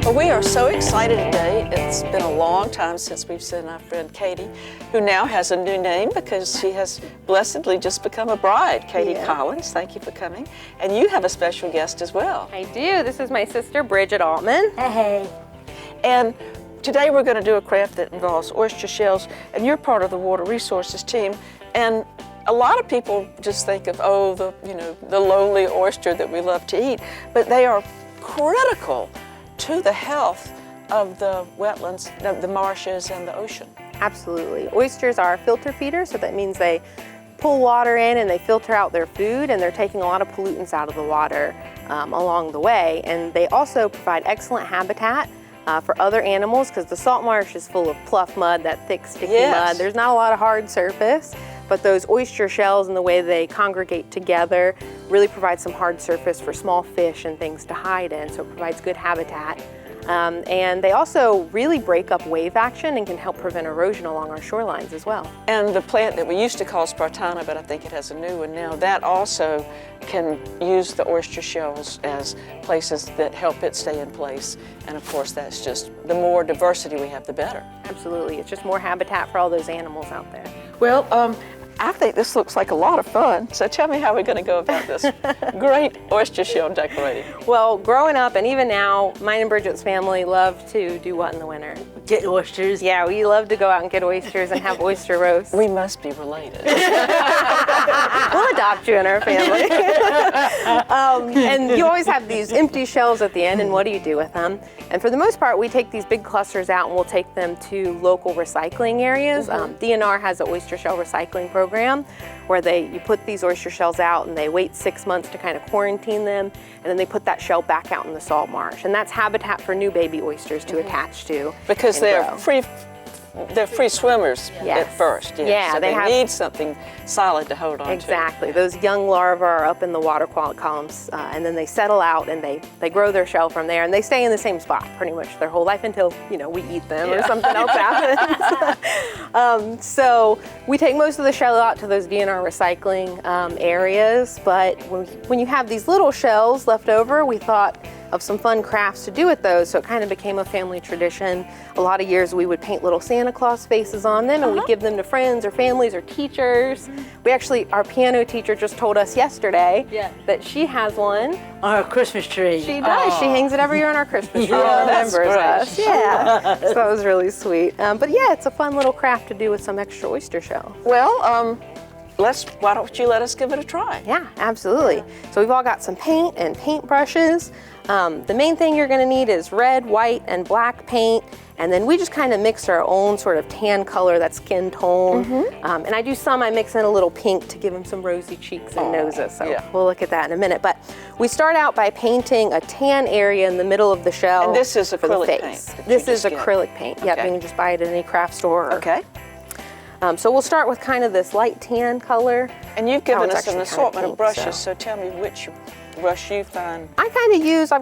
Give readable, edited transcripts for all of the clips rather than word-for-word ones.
Well, we are so excited today. It's been a long time since we've seen our friend Katie, who now has a new name because she has blessedly just become a bride. Katie Collins, thank you for coming. And you have a special guest as well. I do. This is my sister, Bridget Altman. Hey. And today we're going to do a craft that involves oyster shells, and you're part of the Water Resources team. And a lot of people just think of, oh, the lowly oyster that we love to eat, but they are critical to the health of the wetlands, the marshes, and the ocean. Absolutely. Oysters are filter feeders, so that means they pull water in and they filter out their food, and they're taking a lot of pollutants out of the water along the way. And they also provide excellent habitat for other animals, because the salt marsh is full of pluff mud, that thick, sticky mud. There's not a lot of hard surface, but those oyster shells and the way they congregate together really provide some hard surface for small fish and things to hide in, so it provides good habitat. And they also really break up wave action and can help prevent erosion along our shorelines as well. And the plant that we used to call spartana, but I think it has a new one now, that also can use the oyster shells as places that help it stay in place. And of course, that's just, the more diversity we have, the better. Absolutely. It's just more habitat for all those animals out there. Well, I think this looks like a lot of fun. So tell me how we're going to go about this great oyster shell decorating. Well, growing up and even now, mine and Bridget's family love to do what in the winter? Get oysters. Yeah, we love to go out and get oysters and have oyster roast. We must be related. We'll adopt you in our family. And you always have these empty shells at the end, and what do you do with them? And for the most part, we take these big clusters out and we'll take them to local recycling areas. DNR has an oyster shell recycling program where you put these oyster shells out and they wait 6 months to kind of quarantine them, and then they put that shell back out in the salt marsh. And that's habitat for new baby oysters to attach to. Because they're free swimmers at first. Yeah, so they need something solid to hold on to. Exactly. Those young larvae are up in the water columns, and then they settle out and they grow their shell from there, and they stay in the same spot pretty much their whole life until we eat them or something else happens. So we take most of the shell out to those DNR recycling areas, but when you have these little shells left over, we thought of some fun crafts to do with those, so it kind of became a family tradition. A lot of years we would paint little Santa Claus faces on them, and we'd give them to friends or families or teachers. Our piano teacher just told us yesterday that she has one on our Christmas tree. She does. She hangs it every year on our Christmas tree. Remembers us. Yeah. So that was really sweet. But yeah, it's a fun little craft to do with some extra oyster shell. Well, why don't you let us give it a try? Yeah, absolutely. So we've all got some paint and paint brushes. The main thing you're going to need is red, white, and black paint, and then we just kind of mix our own sort of tan color, that skin tone. And I mix in a little pink to give them some rosy cheeks and noses, so we'll look at that in a minute. But we start out by painting a tan area in the middle of the shell. And this is acrylic paint? This is acrylic paint. Yep, you can just buy it at any craft store. Okay. So we'll start with kind of this light tan color. And you've given us an assortment of brushes, so tell me which brush you find. I've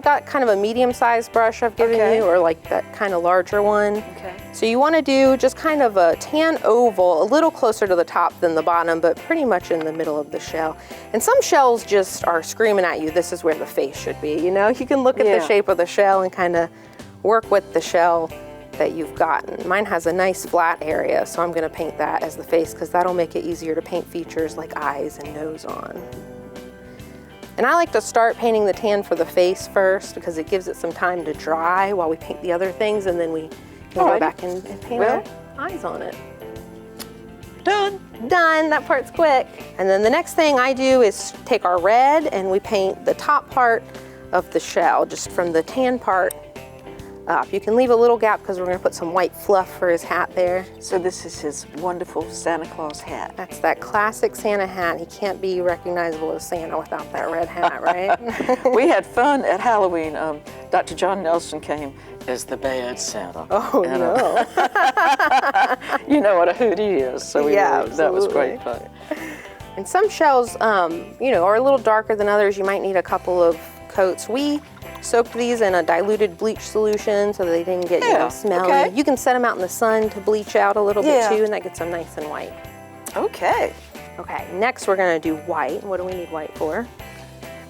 got kind of a medium-sized brush I've given you, or like that kind of larger one. Okay. So you want to do just kind of a tan oval, a little closer to the top than the bottom, but pretty much in the middle of the shell. And some shells just are screaming at you, this is where the face should be, You can look at the shape of the shell and kind of work with the shell that you've gotten. Mine has a nice flat area, so I'm going to paint that as the face, because that'll make it easier to paint features like eyes and nose on. And I like to start painting the tan for the face first, because it gives it some time to dry while we paint the other things, and then we can go back and paint our eyes on it. Done. Done, that part's quick. And then the next thing I do is take our red and we paint the top part of the shell, just from the tan part up. You can leave a little gap because we're going to put some white fluff for his hat there. So this is his wonderful Santa Claus hat. That's that classic Santa hat. He can't be recognizable as Santa without that red hat, right? We had fun at Halloween. Dr. John Nelson came as the bad Santa. Oh, and, no. You know what a hoot he is, so that was great fun. And some shells, are a little darker than others. You might need a couple of coats. We soaked these in a diluted bleach solution so they didn't get smelly. Okay. You can set them out in the sun to bleach out a little bit too, and that gets them nice and white. Okay. Okay, next we're going to do white. What do we need white for?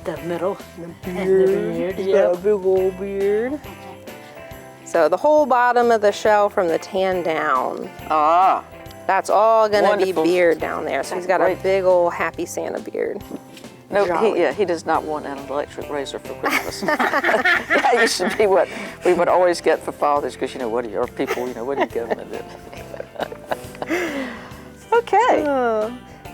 The middle, the beard. Yeah, big old beard. So the whole bottom of the shell from the tan down. Ah, That's all gonna Wonderful. be beard down there. So he's got Great. a big old happy Santa beard. no, Jolly. he does not want an electric razor for Christmas. That used to be what we would always get for fathers, because what do you, or people, what do you give them? Okay.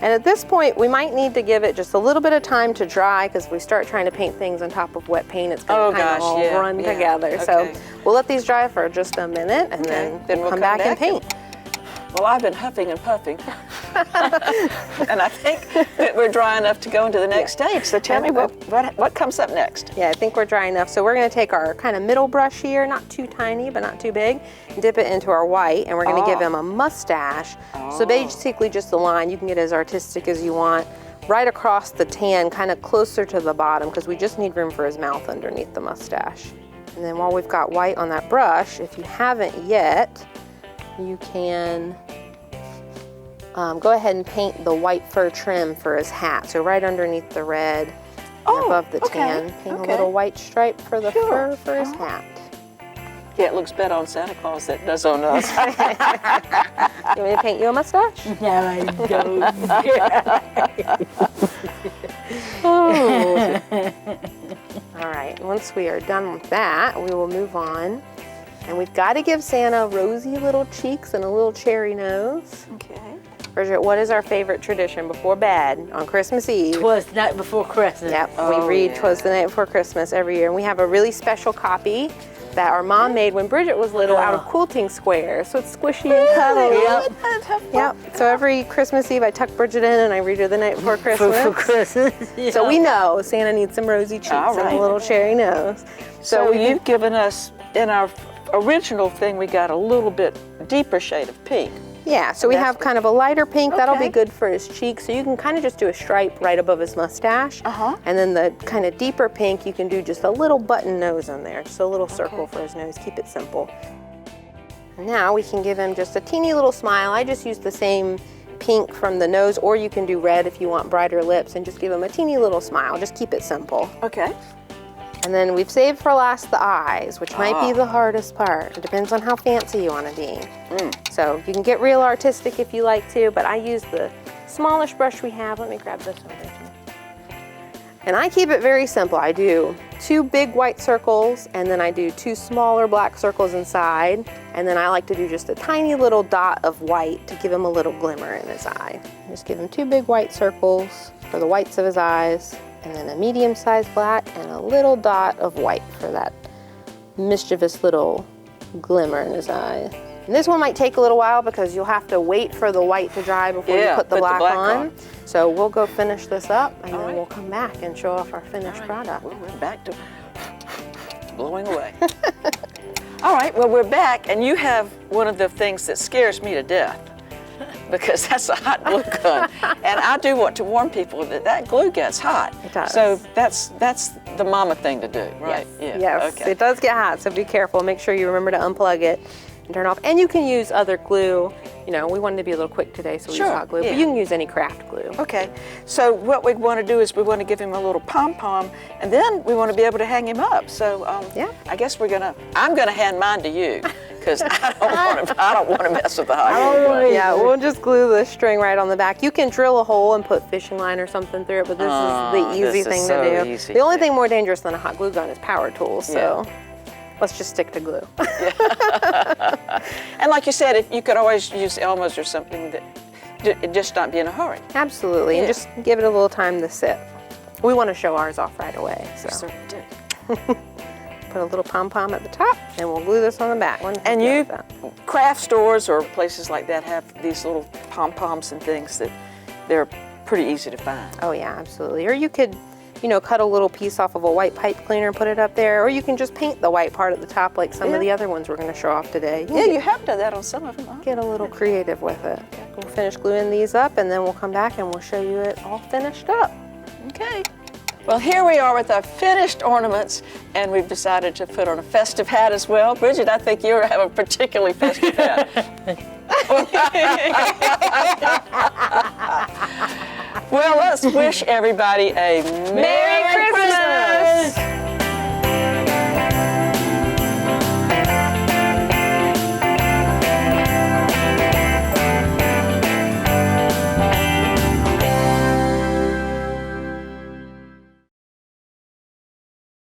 And at this point, we might need to give it just a little bit of time to dry, because if we start trying to paint things on top of wet paint, it's going to kind of all run together. Okay. So we'll let these dry for just a minute, and then we'll come back and paint. Well, I've been huffing and puffing, and I think that we're dry enough to go into the next stage. So tell me what comes up next. Yeah, I think we're dry enough. So we're going to take our kind of middle brush here, not too tiny, but not too big, and dip it into our white, and we're going to give him a mustache. So basically just a line. You can get as artistic as you want, right across the tan, kind of closer to the bottom, because we just need room for his mouth underneath the mustache. And then while we've got white on that brush, if you haven't yet, you can go ahead and paint the white fur trim for his hat. So right underneath the red and above the tan, paint a little white stripe for the fur for his hat. Yeah, it looks better on Santa Claus than it does on us. You want me to paint you a mustache? No, I don't. All right, once we are done with that, we will move on. And we've got to give Santa rosy little cheeks and a little cherry nose. Okay. Bridget, what is our favorite tradition before bed on Christmas Eve? 'Twas the night before Christmas. Yep, Oh, we read yeah. 'Twas the Night Before Christmas every year. And we have a really special copy that our mom made when Bridget was little out of quilting squares. So it's squishy and cuddly. Yep. So every Christmas Eve I tuck Bridget in and I read her The Night Before Christmas. For Christmas. Yeah. So we know Santa needs some rosy cheeks All and right. a little cherry nose. So you've given us, in our original thing, we got a little bit deeper shade of pink. Yeah, so we That's have good. kind of a lighter pink. That'll be Okay. good for his cheeks. So you can kind of just do a stripe right above his mustache. And then the kind of deeper pink, you can do just a little button nose on there. Just a little circle for his nose. Keep it simple. Now we can give him just a teeny little smile. I just use the same pink from the nose, or you can do red if you want brighter lips, and just give him a teeny little smile. Just keep it simple. Okay. And then we've saved for last the eyes, which might be the hardest part. It depends on how fancy you want to be. So you can get real artistic if you like to, but I use the smallest brush we have. Let me grab this one. And I keep it very simple. I do 2 big white circles, and then I do 2 smaller black circles inside. And then I like to do just a tiny little dot of white to give him a little glimmer in his eye. Just give him 2 big white circles for the whites of his eyes, and then a medium-sized black and a little dot of white for that mischievous little glimmer in his eye. And this one might take a little while because you'll have to wait for the white to dry before you put the black on. So we'll go finish this up, and then we'll come back and show off our finished product. Well, we're back to blowing away. All right, well, we're back, and you have one of the things that scares me to death, because that's a hot glue gun. And I do want to warn people that that glue gets hot. It does. So that's the mama thing to do, right? Yes. Yeah. Yes, Okay. it does get hot, so be careful. Make sure you remember to unplug it and turn off. And you can use other glue. You know, we wanted to be a little quick today, so we used hot glue. But you can use any craft glue. Okay, so what we want to do is we want to give him a little pom-pom, and then we want to be able to hang him up. So I guess I'm gonna hand mine to you, because I don't want to mess with the hot glue gun. Yeah, we'll just glue the string right on the back. You can drill a hole and put fishing line or something through it, but this is the easy this is thing so to do. easy. The only thing more dangerous than a hot glue gun is power tools, so let's just stick to glue. And like you said, if you could always use Elmer's or something that just not be in a hurry. Absolutely, and just give it a little time to sit. We want to show ours off right away, so. Certainly do. Put a little pom-pom at the top, and we'll glue this on the back. And craft stores or places like that have these little pom-poms and things that they're pretty easy to find. Oh yeah, absolutely. Or you could, cut a little piece off of a white pipe cleaner and put it up there, or you can just paint the white part at the top like some of the other ones we're going to show off today. You have done that on some of them. Huh? Get a little creative with it. We'll finish gluing these up, and then we'll come back and we'll show you it all finished up. Okay. Well, here we are with our finished ornaments, and we've decided to put on a festive hat as well. Bridget, I think you have a particularly festive hat. Well, let's wish everybody a Merry Christmas!